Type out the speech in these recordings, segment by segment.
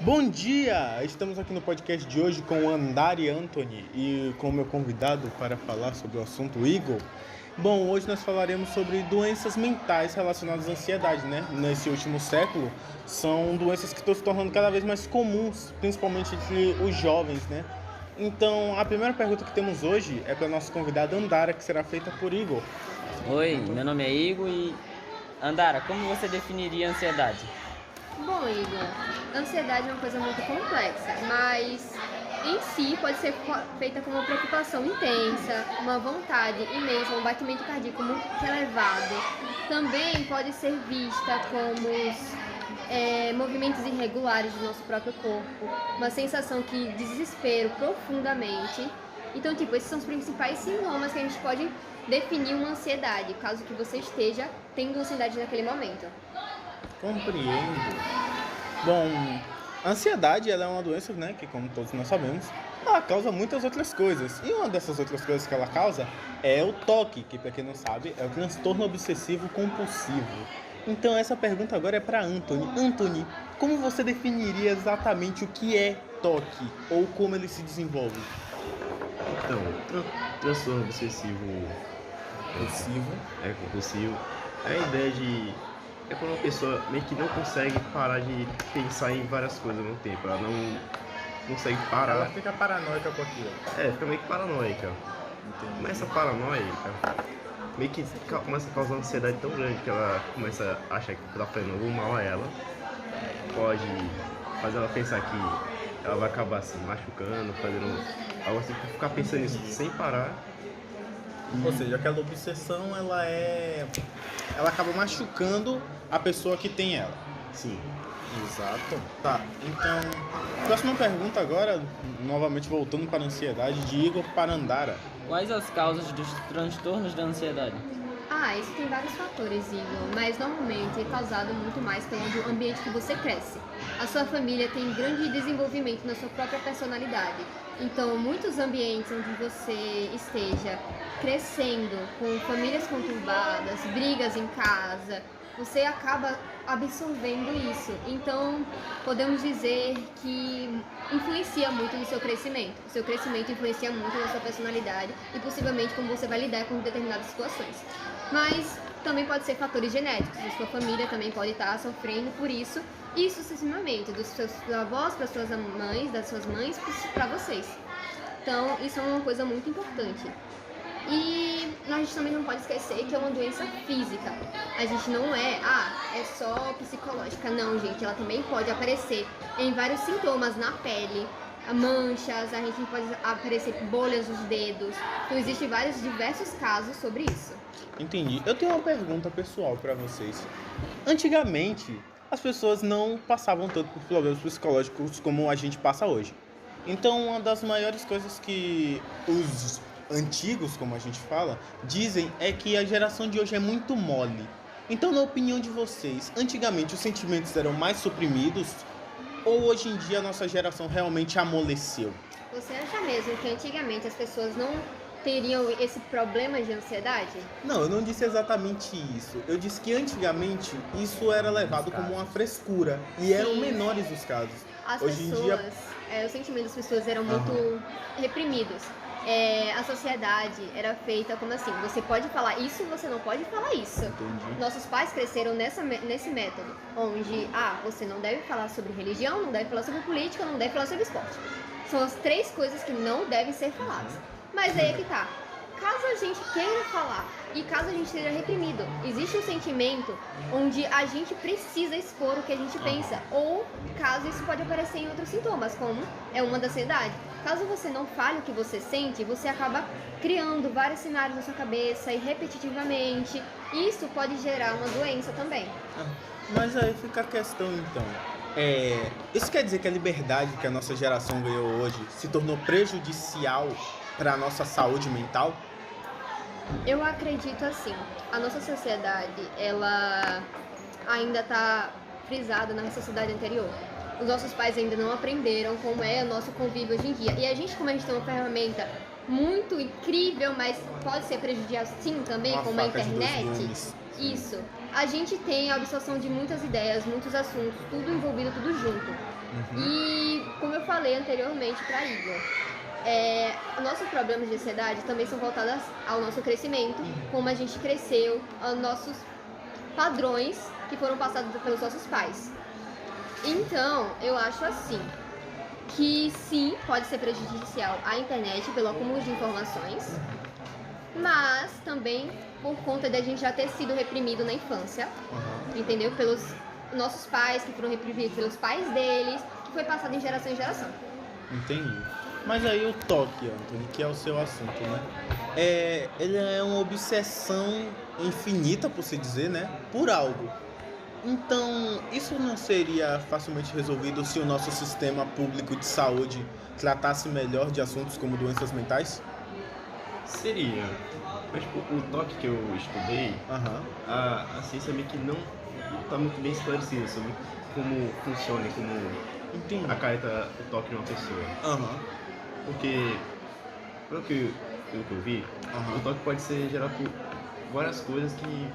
Bom dia! Estamos aqui no podcast de hoje com o Andari Anthony e com o meu convidado para falar sobre o assunto Igor. Bom, hoje nós falaremos sobre doenças mentais relacionadas à ansiedade, né? Nesse último século, são doenças que estão se tornando cada vez mais comuns, principalmente entre os jovens, né? Então, a primeira pergunta que temos hoje é para o nosso convidado Andara, que será feita por Igor. Oi, meu nome é Igor e... Andara, como você definiria a ansiedade? Bom, Igor, ansiedade é uma coisa muito complexa, mas em si pode ser feita como uma preocupação intensa, uma vontade imensa, um batimento cardíaco muito elevado. Também pode ser vista como movimentos irregulares do nosso próprio corpo, uma sensação de desespero profundamente. Então, esses são os principais sintomas que a gente pode definir uma ansiedade, caso que você esteja tendo ansiedade naquele momento. Compreendo. Bom, a ansiedade ela é uma doença, né, que como todos nós sabemos, ela causa muitas outras coisas. E uma dessas outras coisas que ela causa é o TOC, que para quem não sabe é o transtorno obsessivo compulsivo. Então essa pergunta agora é para Anthony. Anthony, como você definiria exatamente o que é TOC ou como ele se desenvolve? Então, transtorno obsessivo compulsivo é a ideia de... É quando uma pessoa meio que não consegue parar de pensar em várias coisas ao mesmo tempo. Ela não consegue parar. Ela fica paranoica com aquilo. Fica meio que paranoica. Entendi. Mas essa paranoia meio que começa a causar uma ansiedade tão grande que ela começa a achar que tá fazendo algum mal a ela. Pode fazer ela pensar que ela vai acabar se machucando, fazendo algo assim, ficar pensando nisso sem parar. Ou seja, aquela obsessão ela acaba machucando a pessoa que tem ela. Sim. Exato. Tá, então, próxima pergunta agora, novamente voltando para a ansiedade, de Igor para Andara. Quais as causas dos transtornos da ansiedade? Isso tem vários fatores, Igor, mas normalmente é causado muito mais pelo ambiente que você cresce. A sua família tem grande desenvolvimento na sua própria personalidade. Então, muitos ambientes onde você esteja crescendo com famílias conturbadas, brigas em casa, você acaba absorvendo isso. Então, podemos dizer que influencia muito no seu crescimento. O seu crescimento influencia muito na sua personalidade e possivelmente como você vai lidar com determinadas situações. Mas também pode ser fatores genéticos. A sua família também pode estar sofrendo por isso e sucessivamente, dos seus avós para suas mães, das suas mães para vocês. Então, isso é uma coisa muito importante. E a gente também não pode esquecer que é uma doença física. A gente não é só psicológica. Não, gente, ela também pode aparecer em vários sintomas na pele, manchas, a gente pode aparecer bolhas nos dedos. Então, existem diversos casos sobre isso. Entendi. Eu tenho uma pergunta pessoal para vocês. Antigamente, as pessoas não passavam tanto por problemas psicológicos como a gente passa hoje. Então, uma das maiores coisas que os antigos, como a gente fala, dizem é que a geração de hoje é muito mole. Então, na opinião de vocês, antigamente os sentimentos eram mais suprimidos ou hoje em dia a nossa geração realmente amoleceu? Você acha mesmo que antigamente as pessoas não teriam esse problema de ansiedade? Não, eu não disse exatamente isso. Eu disse que antigamente isso era levado como uma frescura e eram menores os casos. Hoje em dia, os sentimentos das pessoas eram muito reprimidos. A sociedade era feita como assim, você pode falar isso, você não pode falar isso. Entendi. Nossos pais cresceram nesse método, onde você não deve falar sobre religião, não deve falar sobre política, não deve falar sobre esporte. São as 3 coisas que não devem ser faladas. Mas aí é que tá. Caso a gente queira falar e caso a gente seja reprimido, existe um sentimento onde a gente precisa expor o que a gente pensa, ou caso isso pode aparecer em outros sintomas, como uma da ansiedade. Caso você não fale o que você sente, você acaba criando vários cenários na sua cabeça e repetitivamente. Isso pode gerar uma doença também. Mas aí fica a questão então. Isso quer dizer que a liberdade que a nossa geração ganhou hoje se tornou prejudicial para a nossa saúde mental? Eu acredito assim. A nossa sociedade, ela ainda está frisada na sociedade anterior. Os nossos pais ainda não aprenderam como é o nosso convívio hoje em dia. E a gente, como a gente tem uma ferramenta muito incrível, mas pode ser prejudicial sim também, como a internet. Isso. A gente tem a absorção de muitas ideias, muitos assuntos, tudo envolvido, tudo junto. E falei anteriormente para Igor, nossos problemas de ansiedade também são voltados ao nosso crescimento, como a gente cresceu, aos nossos padrões que foram passados pelos nossos pais. Então, eu acho assim, que sim, pode ser prejudicial à internet pelo acúmulo de informações, mas também por conta de a gente já ter sido reprimido na infância, entendeu? Pelos nossos pais, que foram reprimidos pelos pais deles, que foi passado em geração em geração. Entendi. Mas aí o toque, Anthony, que é o seu assunto, né? Ele é uma obsessão infinita, por se dizer, né? Por algo. Então, isso não seria facilmente resolvido se o nosso sistema público de saúde tratasse melhor de assuntos como doenças mentais? Seria. Mas tipo, o toque que eu estudei, a ciência meio que não está muito bem esclarecida sobre como funciona, como Entendi. acarreta o toque de uma pessoa. Porque, pelo que eu vi, o toque pode ser gerado por várias coisas que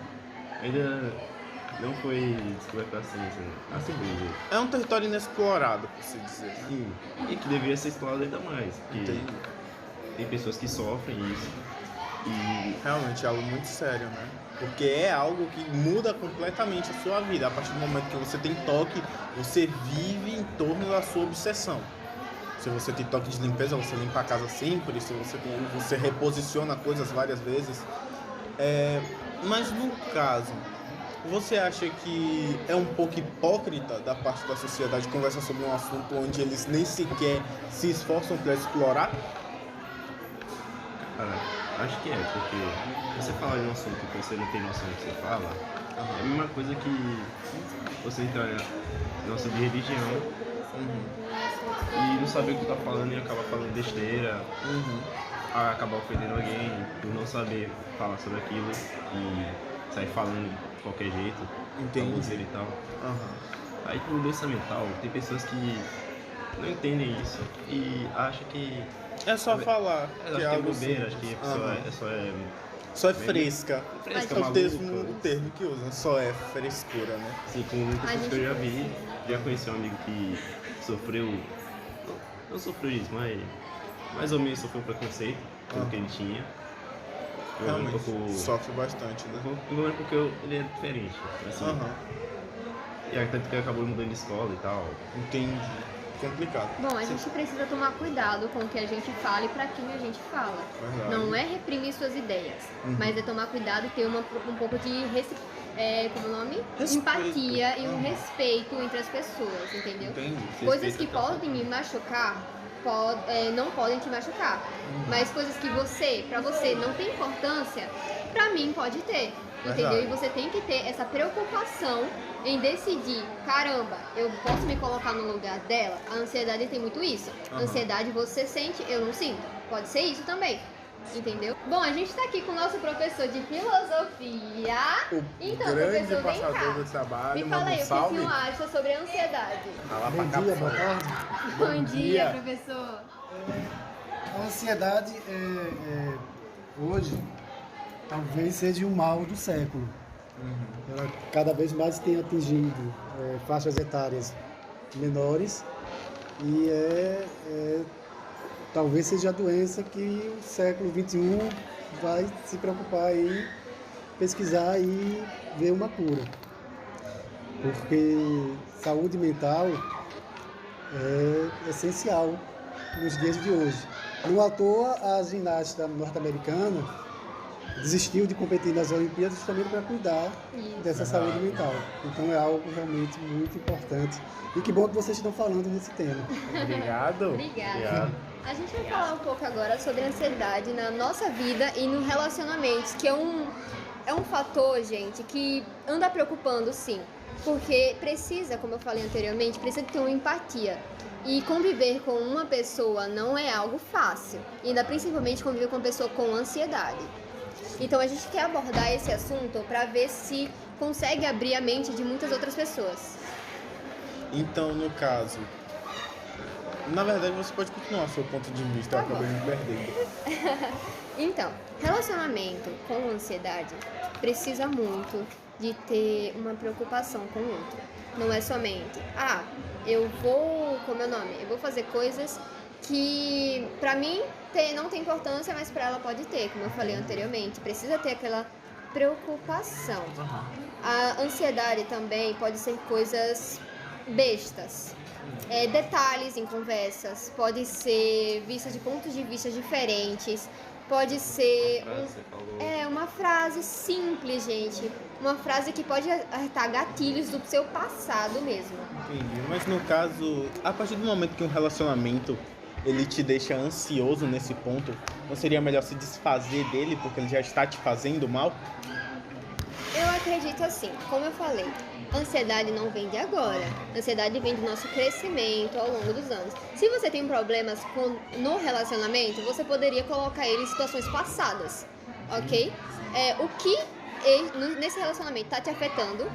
ainda não foi descoberto pela ciência, né? Assim mesmo. É um território inexplorado, por se dizer. Sim, e que deveria ser explorado ainda mais. Porque Entendi. tem pessoas que sofrem isso. E Realmente é algo muito sério, né? Porque é algo que muda completamente a sua vida. A partir do momento que você tem toque, você vive em torno da sua obsessão. Se você tem toque de limpeza, você limpa a casa sempre. Se você reposiciona coisas várias vezes. Mas no caso, você acha que é um pouco hipócrita da parte da sociedade conversar sobre um assunto onde eles nem sequer se esforçam para explorar? cara, acho que é, porque você falar de um assunto que você não tem noção do que você fala, é a mesma coisa que você entrar na nossa de religião e não saber o que tá falando e acabar falando besteira, acabar ofendendo alguém por não saber falar sobre aquilo e sair falando de qualquer jeito, baboseira e tal. Aí com doença mental, tem pessoas que não entendem isso e acham que É só falar. acho que é bobeira, acho que a pessoa Só é fresca. fresca, É o maluca. termo que usam, só é frescura, né? Assim, com muitas pessoas que eu já vi, já conheci um amigo que sofreu, não sofreu isso, mas mais ou menos sofreu preconceito pelo que ele tinha. Realmente, sofre bastante, né? Provavelmente porque ele é diferente, assim. E aí tanto que ele acabou mudando de escola e tal. Entendi. Complicado. Bom, a gente precisa tomar cuidado com o que a gente fala e pra quem a gente fala. Verdade. Não é reprimir suas ideias, mas é tomar cuidado e ter um pouco de como é o nome? Respeito. Empatia e um respeito entre as pessoas, entendeu? Entendi. Coisas que podem me machucar, não podem te machucar. Mas coisas que pra você não tem importância, pra mim pode ter. Entendeu? Verdade. E você tem que ter essa preocupação em decidir, caramba, eu posso me colocar no lugar dela? A ansiedade tem muito isso. A ansiedade você sente, eu não sinto. Pode ser isso também. Entendeu? Bom, a gente tá aqui com o nosso professor de filosofia. Então, grande professor, vem passador do cá. trabalho. Me fala aí, o que o salve. senhor acha sobre a ansiedade? Fala pra cá, Bom dia, por boa favor. tarde. Bom dia, dia. professor. A ansiedade hoje talvez seja o mal do século. Ela cada vez mais tem atingido faixas etárias menores e talvez seja a doença que o século XXI vai se preocupar em pesquisar e ver uma cura. Porque saúde mental é essencial nos dias de hoje. Não à toa, a ginasta norte-americana desistiu de competir nas Olimpíadas justamente para cuidar dessa saúde mental. Então é algo realmente muito importante. E que bom que vocês estão falando nesse tema. Obrigado. Obrigada. A gente vai falar um pouco agora sobre a ansiedade na nossa vida e no relacionamentos, que é um fator, gente, que anda preocupando, sim. Porque precisa, como eu falei anteriormente, precisa ter uma empatia. E conviver com uma pessoa não é algo fácil. E ainda principalmente conviver com uma pessoa com ansiedade. Então a gente quer abordar esse assunto para ver se consegue abrir a mente de muitas outras pessoas. Então, no caso, na verdade você pode continuar o seu ponto de vista, eu acabei me perdendo. Então, relacionamento com ansiedade precisa muito de ter uma preocupação com o outro. Não é somente, eu vou, como é o nome? Eu vou fazer coisas que pra mim não tem importância, mas pra ela pode ter, como eu falei anteriormente. Precisa ter aquela preocupação. A ansiedade também pode ser coisas bestas. Detalhes em conversas, pode ser vista de pontos de vista diferentes, pode ser uma frase simples, gente. Uma frase que pode acertar gatilhos do seu passado mesmo. Entendi. Mas no caso, a partir do momento que um relacionamento ele te deixa ansioso nesse ponto, não seria melhor se desfazer dele porque ele já está te fazendo mal? Eu acredito assim, como eu falei, ansiedade não vem de agora. Ansiedade vem do nosso crescimento ao longo dos anos. Se você tem problemas no relacionamento, você poderia colocar ele em situações passadas, ok? O que nesse relacionamento está te afetando,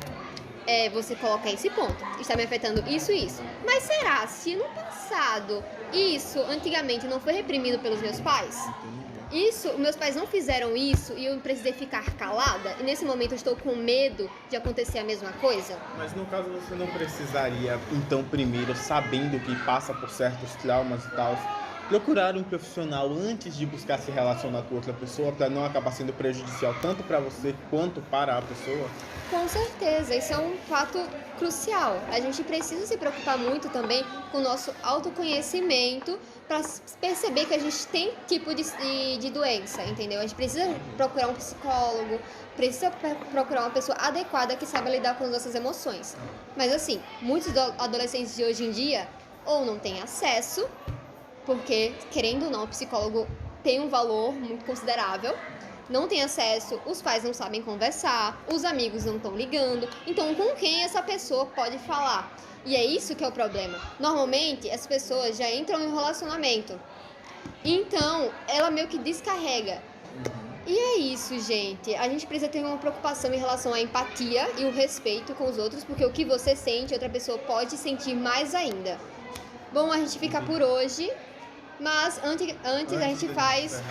você coloca esse ponto. Está me afetando isso e isso. Mas será se no passado isso antigamente não foi reprimido pelos meus pais? Meus pais não fizeram isso e eu precisei ficar calada? E nesse momento eu estou com medo de acontecer a mesma coisa? Mas no caso você não precisaria, então, primeiro, sabendo que passa por certos traumas e tal, procurar um profissional antes de buscar se relacionar com outra pessoa para não acabar sendo prejudicial tanto para você quanto para a pessoa? Com certeza, isso é um fato crucial. A gente precisa se preocupar muito também com o nosso autoconhecimento para perceber que a gente tem tipo de doença, entendeu? A gente precisa procurar um psicólogo, precisa procurar uma pessoa adequada que saiba lidar com as nossas emoções. Mas assim, muitos adolescentes de hoje em dia ou não têm acesso, porque, querendo ou não, o psicólogo tem um valor muito considerável, não tem acesso, os pais não sabem conversar, os amigos não estão ligando, então com quem essa pessoa pode falar? E é isso que é o problema. Normalmente, as pessoas já entram em um relacionamento, então ela meio que descarrega. E é isso, gente. A gente precisa ter uma preocupação em relação à empatia e o respeito com os outros, porque o que você sente, outra pessoa pode sentir mais ainda. Bom, a gente fica por hoje, mas antes a gente faz...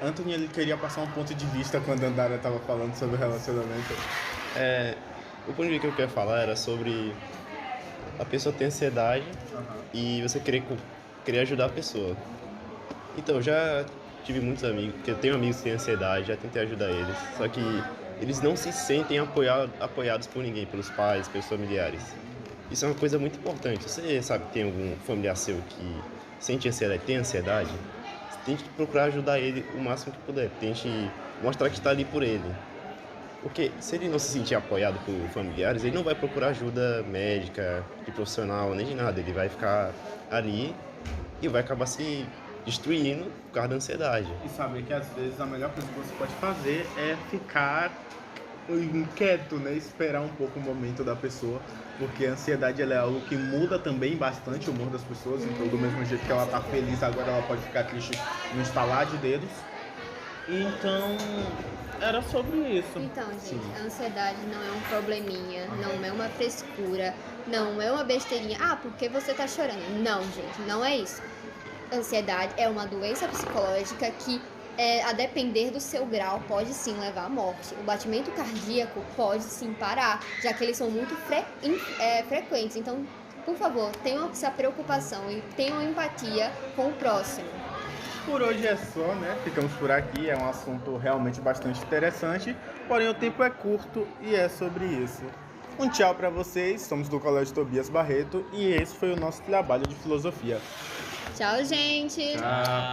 Anthony, ele queria passar um ponto de vista quando a Andara estava falando sobre o relacionamento. O ponto de vista que eu queria falar era sobre a pessoa ter ansiedade e você querer ajudar a pessoa. Então, já tive muitos amigos, porque eu tenho amigos que têm ansiedade, já tentei ajudar eles, só que eles não se sentem apoiados por ninguém, pelos pais, pelos familiares. Isso é uma coisa muito importante. Você sabe que tem algum familiar seu que sente ansiedade, tem ansiedade? Você tem que procurar ajudar ele o máximo que puder. Tente mostrar que está ali por ele. Porque se ele não se sentir apoiado por familiares, ele não vai procurar ajuda médica, de profissional, nem de nada. Ele vai ficar ali e vai acabar se destruindo por causa da ansiedade. E saber que às vezes a melhor coisa que você pode fazer é ficar inquieto, né? Esperar um pouco o momento da pessoa, porque a ansiedade ela é algo que muda também bastante o humor das pessoas. Então, do mesmo jeito que ela tá feliz agora, ela pode ficar triste no estalar de dedos. Então, era sobre isso. Então, gente, a ansiedade não é um probleminha, não é uma frescura, não é uma besteirinha. Porque você tá chorando. Não, gente, não é isso. Ansiedade é uma doença psicológica que, a depender do seu grau, pode sim levar à morte. O batimento cardíaco pode sim parar, já que eles são muito frequentes. Então, por favor, tenham essa preocupação e tenham empatia com o próximo. Por hoje é só, né? Ficamos por aqui. É um assunto realmente bastante interessante, porém o tempo é curto e é sobre isso. Um tchau pra vocês. Somos do Colégio Tobias Barreto e esse foi o nosso trabalho de filosofia. Tchau, gente! Tchau.